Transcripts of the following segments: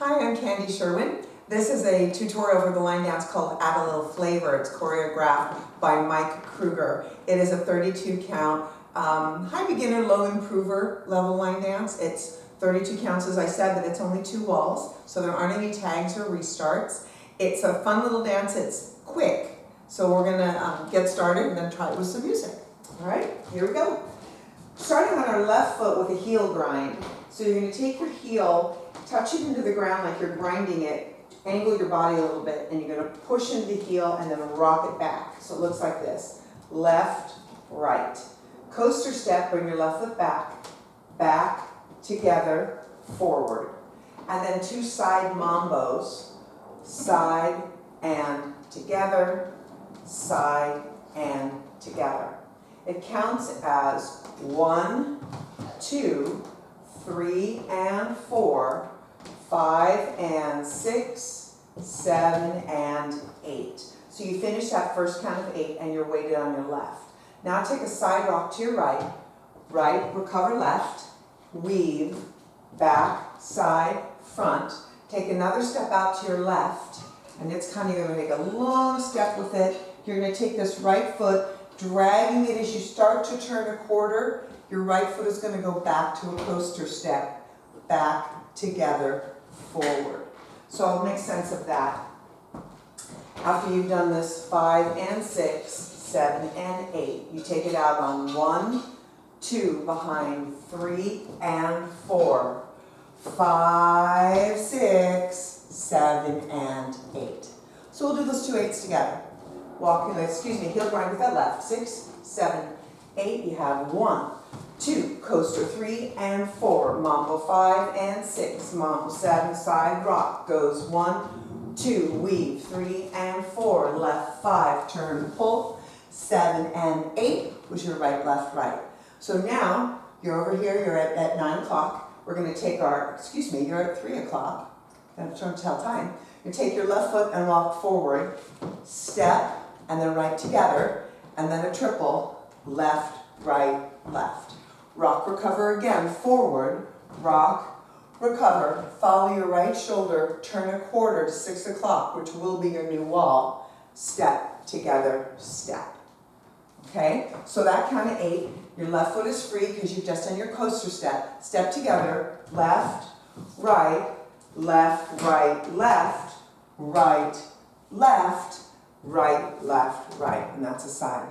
Hi, I'm Candy Sherwin. This is a tutorial for the line dance called Add a Little Flavor. It's choreographed by Mike Kruger. It is a 32 count, high beginner, low improver level line dance. It's 32 counts, as I said, but it's only 2 walls, so there aren't any tags or restarts. It's a fun little dance. It's quick, so we're gonna get started and then try it with some music. All right, here we go. Starting on our left foot with a heel grind. So you're gonna take your heel, touch it into the ground like you're grinding it, angle your body a little bit, and you're gonna push into the heel and then rock it back. So it looks like this, left, right. Coaster step, bring your left foot back, back, together, forward. And then 2 side mambos, side and together, side and together. It counts as 1, 2, 3 and 4, 5 and 6, 7 and 8. So you finish that first count of 8 and you're weighted on your left. Now take a side rock to your right, right, recover left, weave, back, side, front. Take another step out to your left, and it's kind of, you're going to take a long step with it. You're going to take this right foot, dragging it as you start to turn a quarter. Your right foot is going to go back to a coaster step, back, together, forward. So I'll make sense of that. After you've done this 5 and 6, 7 and 8, you take it out on 1, 2, behind 3 and 4, 5, 6, 7 and 8. So we'll do those 2 8s together. Heel grind with that left, 6, 7, 8, you have 1, 2, coaster 3 and 4, mambo 5 and 6, mambo 7, side rock, goes 1, 2, weave, 3 and 4, left 5, turn, pull, 7 and 8 was your right, left, right. So now, you're over here, you're at 9 o'clock, we're going to take our, you're at 3 o'clock, I'm trying to tell time. You take your left foot and walk forward, step, and then right together, and then a triple, left, right, left. Rock, recover again, forward, rock, recover, follow your right shoulder, turn a quarter to 6 o'clock, which will be your new wall, step, together, step. Okay, so that count of 8, your left foot is free because you've just done your coaster step, step together, left, right, left, right, left, right, left, right, left, right, and that's a side.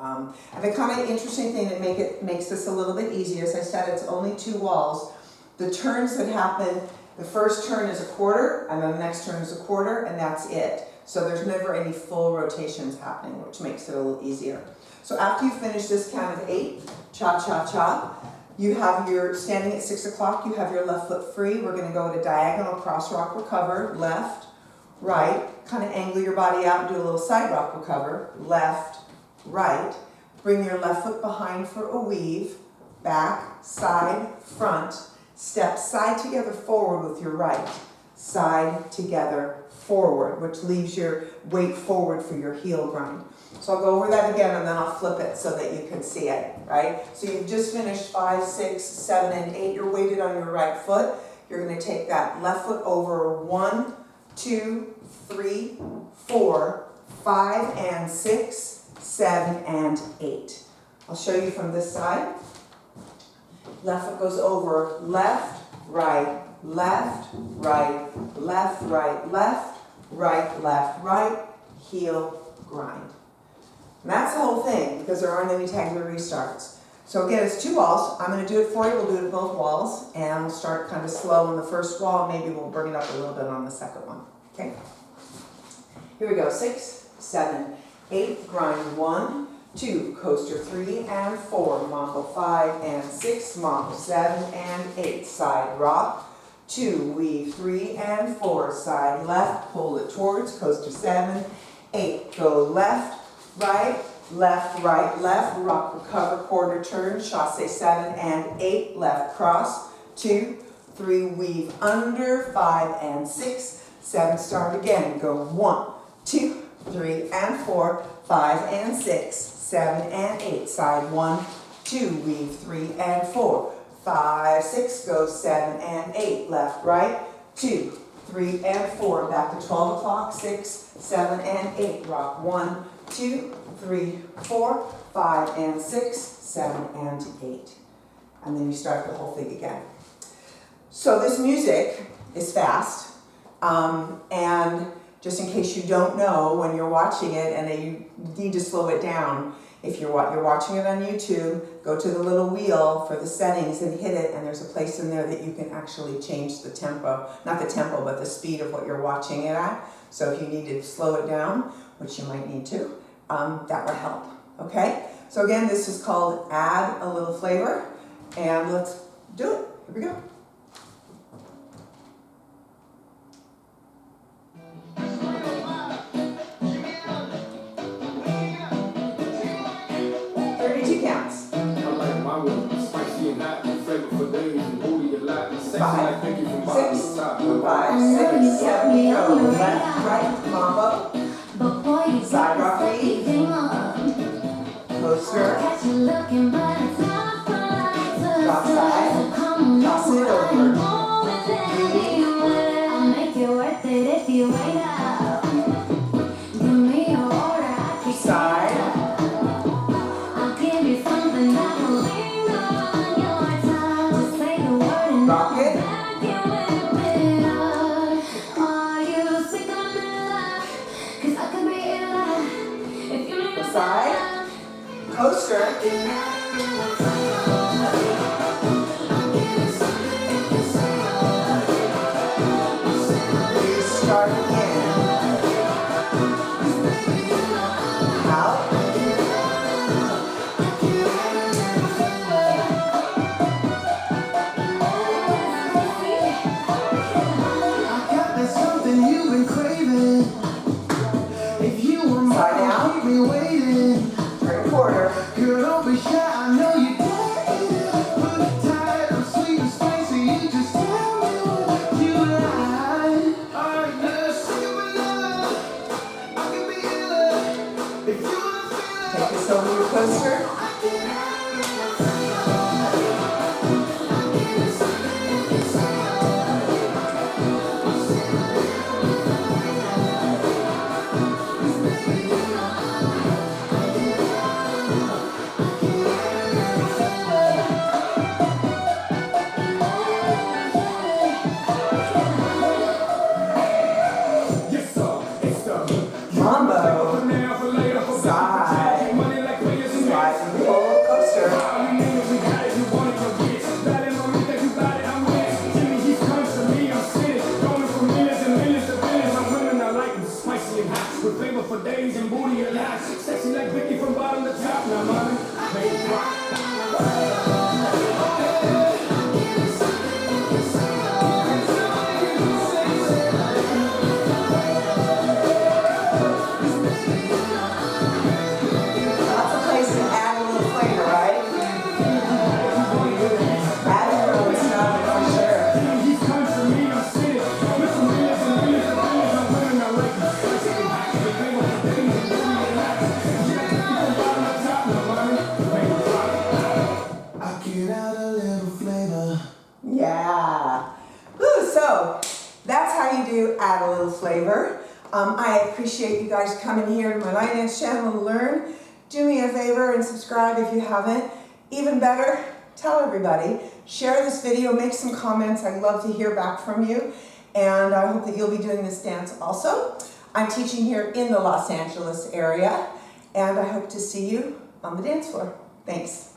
And the kind of interesting thing that makes this a little bit easier, as I said, it's only 2 walls. The turns that happen, the first turn is a quarter, and then the next turn is a quarter, and that's it. So there's never any full rotations happening, which makes it a little easier. So after you finish this count of 8, cha-cha-cha, you have your, standing at 6 o'clock, you have your left foot free. We're going to go to diagonal cross rock recover, left, right, kind of angle your body out and do a little side rock recover, left, right, bring your left foot behind for a weave, back, side, front, step side together forward with your right, side together forward, which leaves your weight forward for your heel grind. So I'll go over that again and then I'll flip it so that you can see it, right? So you've just finished 5, 6, 7, and 8. You're weighted on your right foot. You're going to take that left foot over 1, 2, 3, 4, 5, and 6, 7, and 8. I'll show you from this side. Left foot goes over left, right, left, right, left, right, left, right, left, right, heel, grind. And that's the whole thing because there aren't any tags or restarts. So again, it's 2 walls. I'm going to do it for you. We'll do it at both walls. And we'll start kind of slow on the first wall. Maybe we'll bring it up a little bit on the second one. Okay? Here we go. 6, 7, 8, grind 1, 2, coaster 3 and 4, mambo 5 and 6, mambo 7 and 8, side rock, 2, weave 3 and 4, side left, pull it towards, coaster 7, 8, go left, right, left, right, left, rock, recover, quarter turn, chasse 7 and 8, left cross, 2, 3, weave under, 5 and 6, 7, start again, go 1, 2, 3 and 4, 5 and 6, 7 and 8, side 1, 2, weave 3 and 4, 5, 6, go 7 and 8, left, right, 2, 3 and 4. Back to 12 o'clock, 6, 7, and 8. Rock 1, 2, 3, 4, 5, and 6, 7, and 8. And then you start the whole thing again. So this music is fast, and just in case you don't know when you're watching it and you need to slow it down, if you're watching it on YouTube, go to the little wheel for the settings and hit it, and there's a place in there that you can actually change the tempo, not the tempo, but the speed of what you're watching it at. So if you need to slow it down, which you might need to, that would help, okay? So again, this is called Add a Little Flavor, and let's do it. Here we go. Five, 6, 5, 6, 7, go. Left, right, mambo. Side rock lead. Coaster. Drop side. Toss it over. Side. Rock it. Side. Coaster. Start again. Out. Side down. Turn a quarter. Girl, don't be shy, I know you got it. Put it tight, I'm sweet and spicy. You just tell me what you like. Are you sick of love? I can be in love if you wanna feel it. Take this over your coaster. Mambo. Side. Slide and pull coaster. With flavor for days and booty alive. Sexy like Vicky from bottom to top. Now, mommy, make it rock. Lots of places to add a little flavor, right? Add a little stuff for sure. He's coming to me, I'm sitting. With some millions and millions of billions, I'm women, I like it. With flavor for days and booty alive. Sexy like Vicky from bottom to top. Now, mommy, make it rock. I get out a little flavor. Yeah. Ooh, so that's how you do add a little flavor. I appreciate you guys coming here to my Line Dance channel to learn. Do me a favor and subscribe if you haven't. Even better, tell everybody. Share this video, make some comments. I'd love to hear back from you. And I hope that you'll be doing this dance also. I'm teaching here in the Los Angeles area, and I hope to see you on the dance floor. Thanks.